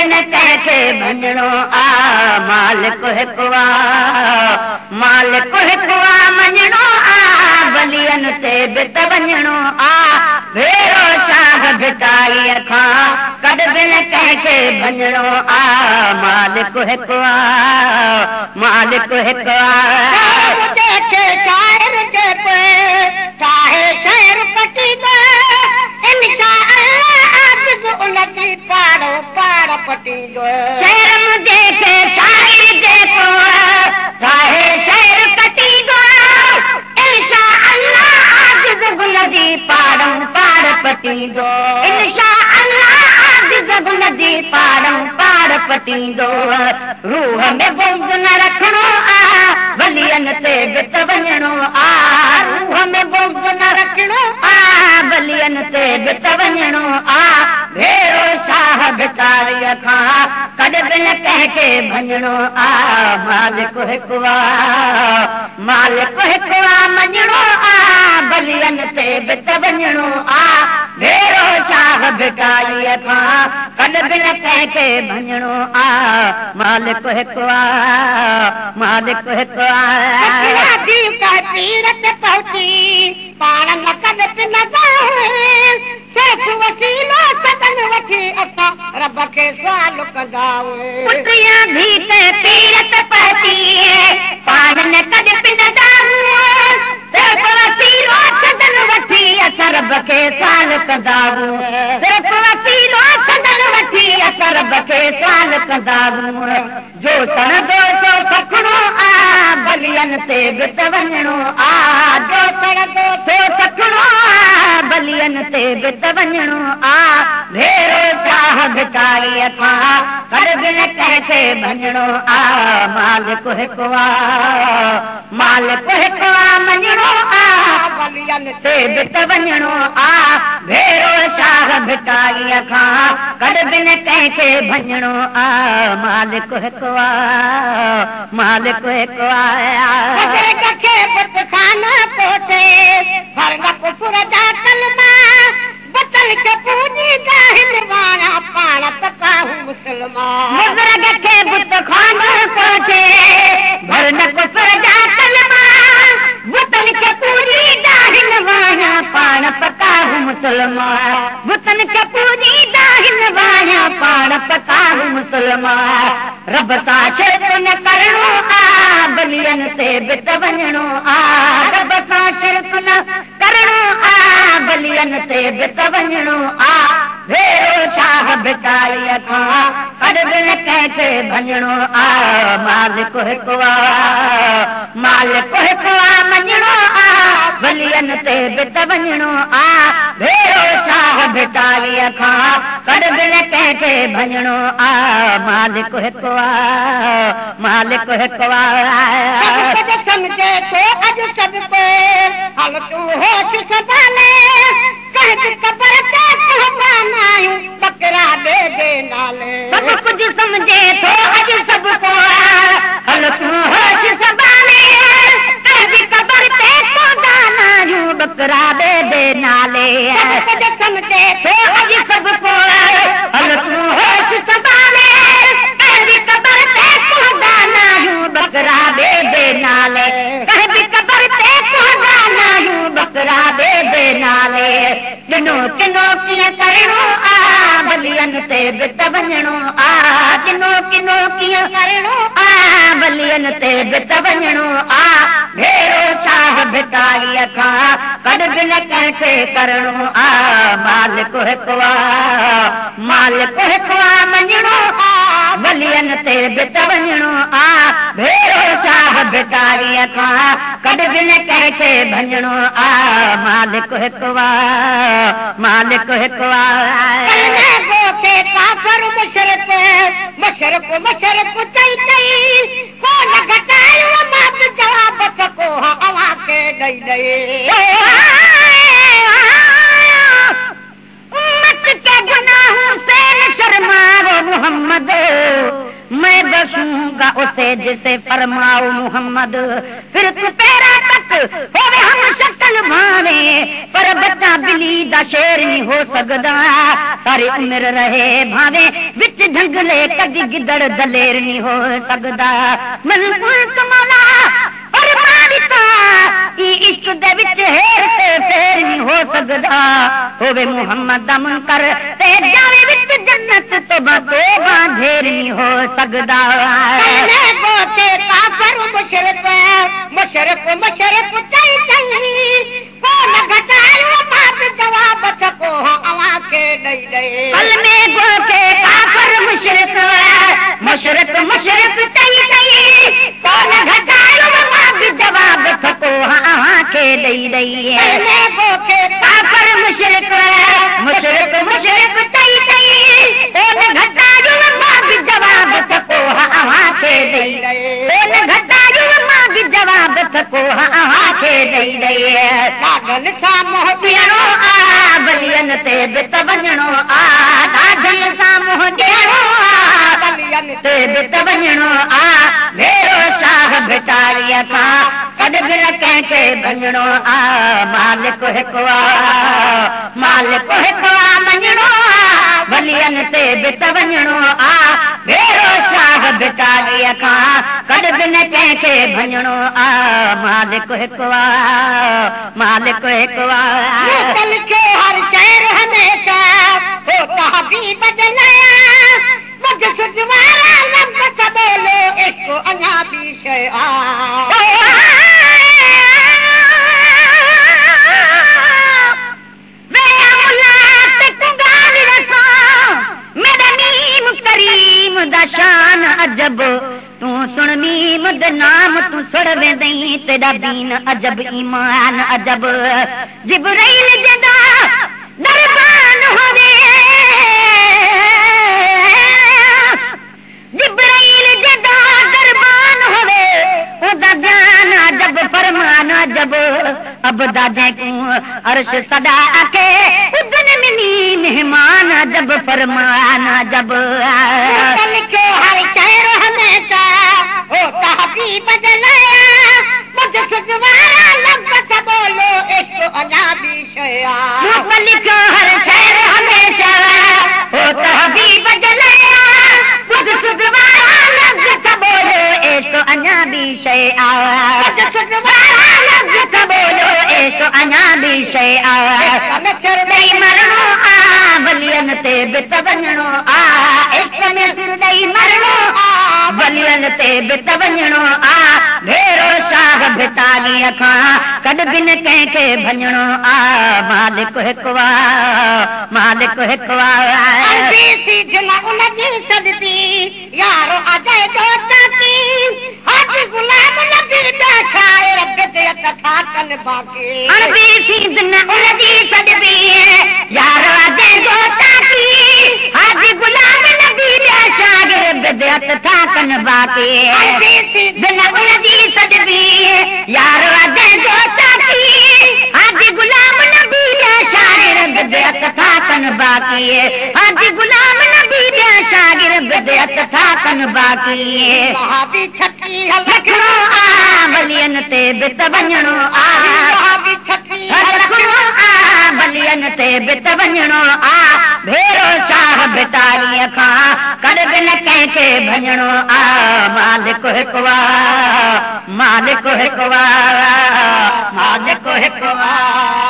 बिन कंहिंखे भञणो आ मालिक हिकु आ मालिक हिकु आ मञणो आ बलियन ते बि त वञणो आ भेरो शाह भिटाईअ खां कॾ बिन कंहिंखे भञणो आ मालिक हिकु आ मालिक हिकु आ शाइर जे पे चाहे शहर पटी दे उनकी पाड़ो पाड़ पटी दो शहर मुझे के शाइर देखो चाहे शहर कटी दो इंशा अल्लाह आजिज़ गुलदी पाड़ो पाड़ पटी दो इंशा अल्लाह आजिज़ गुलदी पाड़ो पाड़ पटी दो रूह में बुग़्ज़ न रखणो आ बलियन ते बि त वञणो आ रूह में बुग़्ज़ न रखणो आ बलियन ते बि त वञणो आ भेरो शाह भिटारीअ खां कॾ बिन कंहिंखे भञणो आ मालिक हिकु आ मालिक हिकु आ मञणो आ बलियन ते बि त वञणो आ भेरो शाह भिटारीअ खां कॾ बिन कंहिंखे भञणो आ मालिक हिकु आ मालिक हिकु आ पीरत पहुची पाण न कॾ न सिर्फ़ वसीलो सदन वठी असां रब खे सुवाल कंदा पुटिया भी ते पीरत पहुची पाण न कॾ पिनंदा सिर्फ़ वसीलो सदन वठी असां रब खे सुवाल कंदा सिर्फ़ वसीलो सदन वठी असां रब खे सुवाल कंदा जो तणंदो सो सखणो आ बलियन ते बि त वञणो आ जो तणंदो सो सखणो आ बलियन ते बि त वञणो आ भेरो शाह भिटारीअ खां कॾ बिन कंहिंखे भञणो आ मालिक हिकु आ मालिक हिकु आ मञणो आ बलियन ते बि त वञणो आ भेरो शाह भिटारीअ खां कॾ बिन कंहिंखे भञणो आ मालिक हिकु आ मालिक हिकु आ खे पुट खाना पोटे भर न कुफर जा कलमा बतल के पूजी जाहिल वाला पाण पका हूं मुसलमान बुजुर्ग खे पुट खाना पोटे भर न कुफर जा कलमा बतल के पूजी जाहिल वाला पाण पका हूं मुसलमान बुतन के पूजी जाहिल वाला पाण पका हूं मुसलमान रब सां शिरक न करणो आ बलियन ते बि त वञणो आ रब सां शिरक न करणो आ बलियन ते बि त वञणो आ भेरो शाह भिटारीअ खां कॾ बिन कंहिंखे भञणो आ मालिक हिकु आ मालिक हिकु आ मञणो आ बलियन ते बि त वञणो आ भेरो शाह भिटारीअ खां कॾ बिन कंहिंखे भञणो आ मालिक हिकु आ मालिक हिकु आ सम्झे थो अॼु सभु पे हल तूं होश संभाले कंहिं ख़बर ते कहंदा आहियूं बकरा ॿे जे नाले सभु कुझु सम्झे थो अॼु सभु को हल तूं होश संभाले कंहिं ख़बर ते कहंदा आहियूं बकरा ॿे जे नाले सभु कुझु सम्झे थो अॼु सभु को हल तूं होश संभाले कंहिं ख़बर ते कहंदा आहियूं बकरा ॿे जे नाले कंहिं ख़बर ते कहंदा आहियूं बकरा ॿे जे नाले जिनो किनो कीअं करणो आ बलियन ते बि त वञणो आ जिनो किनो कीअं करणो आ बलियन ते बि त वञणो आ भेरो शाह भिटारीअ खां कॾ बिन कंहिंखे करणो आ मालिक हिकु आ मालिक हिकु आ मञणो आ बलियन ते बि त वञणो आ भेरो शाह भिटारीअ खां कॾ बिन कंहिंखे भञणो आ मालिक हिकु आ मालिक हिकु मशरक चई चई को न घटायो मां जवाब सको हवा के ॾई ॾई उम्मत के गुनाहों से न शर्माओ मोहम्मद मैं बसूंगा उसे जिसे फरमाओ मोहम्मद फिर तू तेरा तक होवे हम शक्ल भावे पर बच्चा बिली दा शेर नहीं हो सकदा सारी उम्र रहे भावे विच जंगले कदी गिदड़ दलेर नहीं हो सकदा मनपुर कमला और मारिका ई इश्क दे विच हेर ते फेर नहीं हो सकदा होवे मुहम्मद दा मुनकर ते जावे विच जन्नत तोबा तोबा ढेर नहीं हो सकदा कहने को ते काफर मुशरिक मुशरिक मुशरिक चई चई को न घटायो बात जवाब सको आवां के दई दे कलमे को के काफर मुशरिक मुशरिक मुशरिक चई चई को न घटायो बात जवाब सको आवां के दई दई कलमे को के काफर मुशरिक मुशरिक मुशरिक चई चई को न घटायो बात जवाब सको आवां के दई दई को न घटायो बात जवाब सको आवां के दई दई साधन सा मोह ॾियणो आ बलियन ते बित वञणो आ साधन सा मोह ॾियणो आ बलियन ते बित वञणो आ भेरो शाह भिटारीअ खां कॾ बि न कंहिंखे भञणो आ मालिक हिकु आ मालिक हिकु आ मञणो आ बलियन ते बित वञणो आ भेरो शाह भिटारीअ खां कॾ बि न कंहिंखे भञणो आ मालिक हिकु आ मालिक हिकु आ दिल के हर शहर हमेशा होता भी बदलाया मुझ सुजवारा लब सबोलो इसको अञा भी शय आ वे औलाद कुंगाल रखो मेरा नीम करीम दा शान अजब तू सुन नीम द नाम तू सुन वेंदई तेरा दीन अजब ईमान अजब जिब्राइल जदा दरबान होवे जिब्राइल जदा दरबान होवे ओदा ज्ञान अजब फरमान अजब अब दादे को अर्श सदा के उदन मिनी मेहमान अजब फरमान अजब कल के हर शहर हमेशा होता भी बदलाया मुझ सुजवारा लब सबोलो इसको अञा भी शया कल के हर शहर हमेशा होता भी बदलाया मुझ सुजवारा लब सबोलो इसको अञा भी शया मुझ सुजवारा लब सबोलो इसको अञा भी शया नचर दई मरणो आ बलियन ते बित वञणो आ इश्क में सिर दई मरणो आ बलियन ते बित वञणो आ भेरो शाह भिटारीअ खां कॾ बि न कंहिंखे भञणो आ मालिक हिकु आ मालिक हिकु आ उनजी सदती यारो अजय दोस्ती हज गुलाम नबी दा शायर बिदअत ठाकन बाकी अरबी सीज़न उनजी सदती यारो अजय दोस्ती हज गुलाम नबी दा शायर बिदअत ठाकन बाकी अरबी सीज़न उनजी सदती यारो अजय दोस्ती हज गुलाम नबी दा शायर बिदअत ठाकन बाकी हज गुलाम नबी दा शागिर बिदअत ठाकन बाकी सहाबी छठी लखणो आ बलियन ते बित वञणो आ सहाबी छठी लखणो आ बलियन ते बित वञणो आ भेरो शाह भिटारीअ खां कॾ बि न कंहिंखे भञणो आ मालिक हिकु आ मालिक हिकु आ मालिक हिकु आ